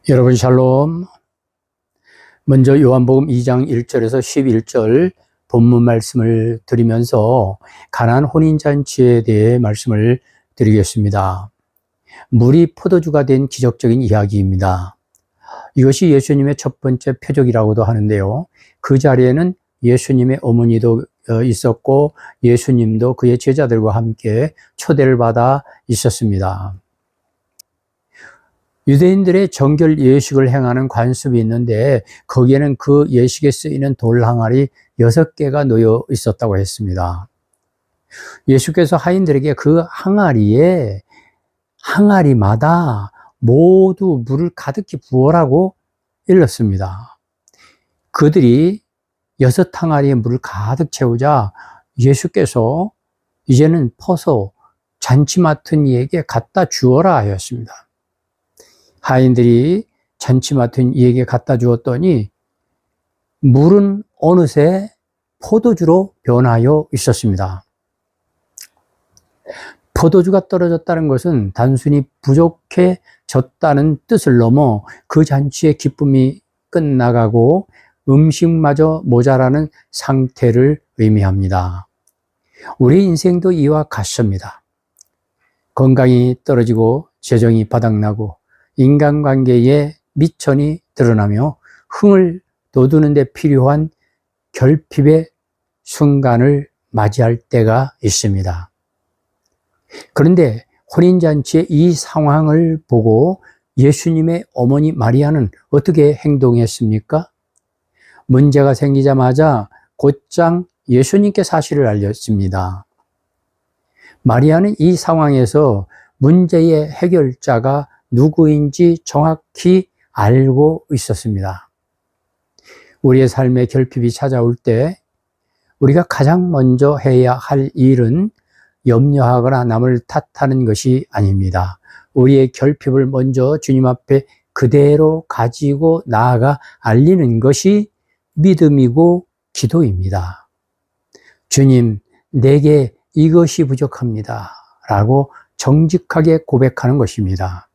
여러분 샬롬. 먼저 요한복음 2장 1절에서 11절 본문 말씀을 드리면서 가나안 혼인잔치에 대해 말씀을 드리겠습니다. 물이 포도주가 된 기적적인 이야기입니다. 이것이 예수님의 첫 번째 표적이라고도 하는데요. 그 자리에는 예수님의 어머니도 있었고 예수님도 그의 제자들과 함께 초대를 받아 있었습니다. 유대인들의 정결 예식을 행하는 관습이 있는데 거기에는 그 예식에 쓰이는 돌 항아리 6개가 놓여 있었다고 했습니다. 예수께서 하인들에게 그 항아리마다 모두 물을 가득히 부으라고 일렀습니다. 그들이 6항아리에 물을 가득 채우자 예수께서 이제는 퍼서 잔치 맡은 이에게 갖다 주어라 하였습니다. 하인들이 잔치 맡은 이에게 갖다 주었더니 물은 어느새 포도주로 변하여 있었습니다. 포도주가 떨어졌다는 것은 단순히 부족해졌다는 뜻을 넘어 그 잔치의 기쁨이 끝나가고 음식마저 모자라는 상태를 의미합니다. 우리 인생도 이와 같습니다. 건강이 떨어지고 재정이 바닥나고 인간관계에 미천이 드러나며 흥을 돋우는 데 필요한 결핍의 순간을 맞이할 때가 있습니다. 그런데 혼인잔치의 이 상황을 보고 예수님의 어머니 마리아는 어떻게 행동했습니까? 문제가 생기자마자 곧장 예수님께 사실을 알렸습니다. 마리아는 이 상황에서 문제의 해결자가 누구인지 정확히 알고 있었습니다. 우리의 삶에 결핍이 찾아올 때 우리가 가장 먼저 해야 할 일은 염려하거나 남을 탓하는 것이 아닙니다. 우리의 결핍을 먼저 주님 앞에 그대로 가지고 나아가 알리는 것이 믿음이고 기도입니다. 주님, 내게 이것이 부족합니다. 라고 정직하게 고백하는 것입니다.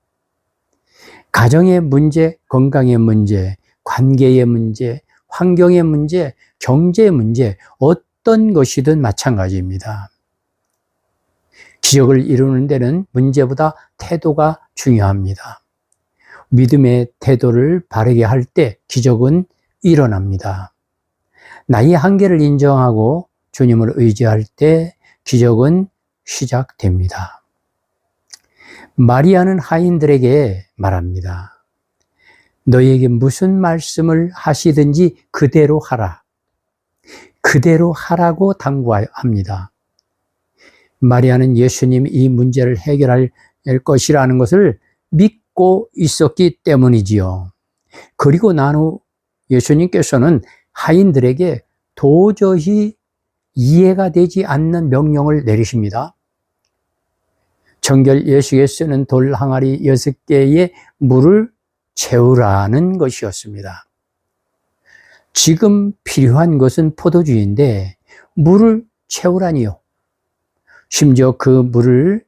가정의 문제, 건강의 문제, 관계의 문제, 환경의 문제, 경제의 문제, 어떤 것이든 마찬가지입니다. 기적을 이루는 데는 문제보다 태도가 중요합니다. 믿음의 태도를 바르게 할 때 기적은 일어납니다. 나의 한계를 인정하고 주님을 의지할 때 기적은 시작됩니다. 마리아는 하인들에게 말합니다. 너희에게 무슨 말씀을 하시든지 그대로 하라. 그대로 하라고 당부합니다. 마리아는 예수님이 이 문제를 해결할 것이라는 것을 믿고 있었기 때문이지요. 그리고 난 후 예수님께서는 하인들에게 도저히 이해가 되지 않는 명령을 내리십니다. 정결 예식에 쓰는 돌 항아리 6개의 물을 채우라는 것이었습니다. 지금 필요한 것은 포도주인데 물을 채우라니요. 심지어 그 물을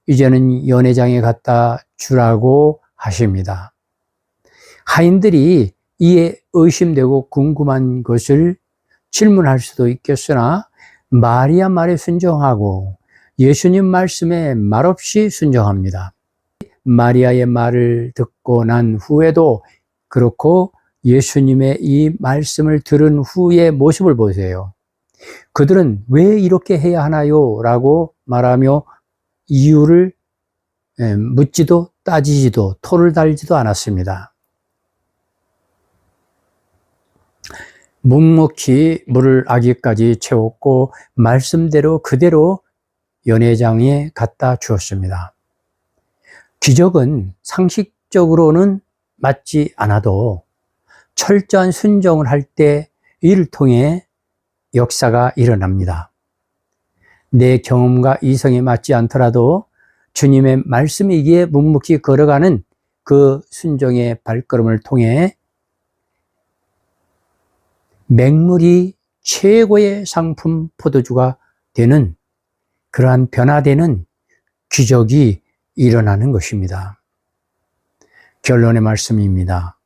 이제는 연회장에 갖다 주라고 하십니다. 하인들이 이에 의심되고 궁금한 것을 질문할 수도 있겠으나 마리아 말에 순종하고 예수님 말씀에 말없이 순종합니다. 마리아의 말을 듣고 난 후에도 그렇고 예수님의 이 말씀을 들은 후의 모습을 보세요. 그들은 왜 이렇게 해야 하나요? 라고 말하며 이유를 묻지도 따지지도 토를 달지도 않았습니다. 묵묵히 물을 아기까지 채웠고 말씀대로 그대로 연회장에 갖다 주었습니다. 기적은 상식적으로는 맞지 않아도 철저한 순종을 할 때 이를 통해 역사가 일어납니다. 내 경험과 이성에 맞지 않더라도 주님의 말씀이기에 묵묵히 걸어가는 그 순종의 발걸음을 통해 맹물이 최고의 상품 포도주가 되는 그러한 변화되는 기적이 일어나는 것입니다. 결론의 말씀입니다.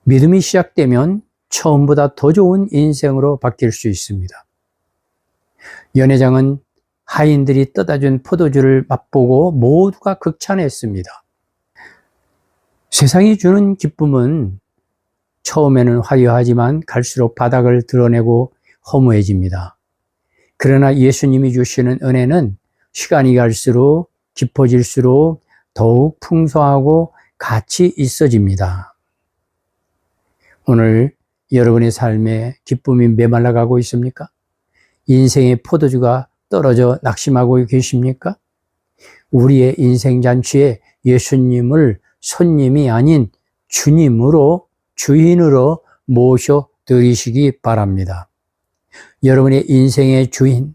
믿음이 시작되면 처음보다 더 좋은 인생으로 바뀔 수 있습니다. 연회장은 하인들이 떠다준 포도주를 맛보고 모두가 극찬했습니다. 세상이 주는 기쁨은 처음에는 화려하지만 갈수록 바닥을 드러내고 허무해집니다. 그러나 예수님이 주시는 은혜는 시간이 갈수록 깊어질수록 더욱 풍성하고 가치 있어집니다. 오늘 여러분의 삶에 기쁨이 메말라가고 있습니까? 인생의 포도주가 떨어져 낙심하고 계십니까? 우리의 인생잔치에 예수님을 손님이 아닌 주님으로, 주인으로 모셔드리시기 바랍니다. 여러분의 인생의 주인,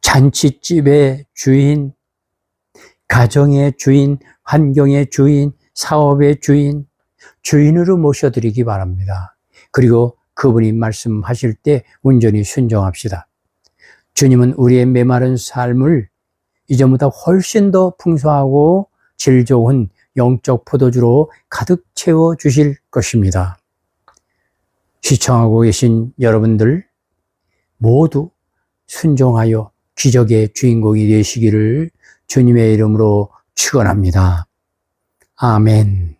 잔치집의 주인, 가정의 주인, 환경의 주인, 사업의 주인, 주인으로 모셔드리기 바랍니다. 그리고 그분이 말씀하실 때 온전히 순종합시다. 주님은 우리의 메마른 삶을 이전보다 훨씬 더 풍성하고 질 좋은 영적 포도주로 가득 채워 주실 것입니다. 시청하고 계신 여러분들 모두 순종하여 기적의 주인공이 되시기를 주님의 이름으로 축원합니다. 아멘.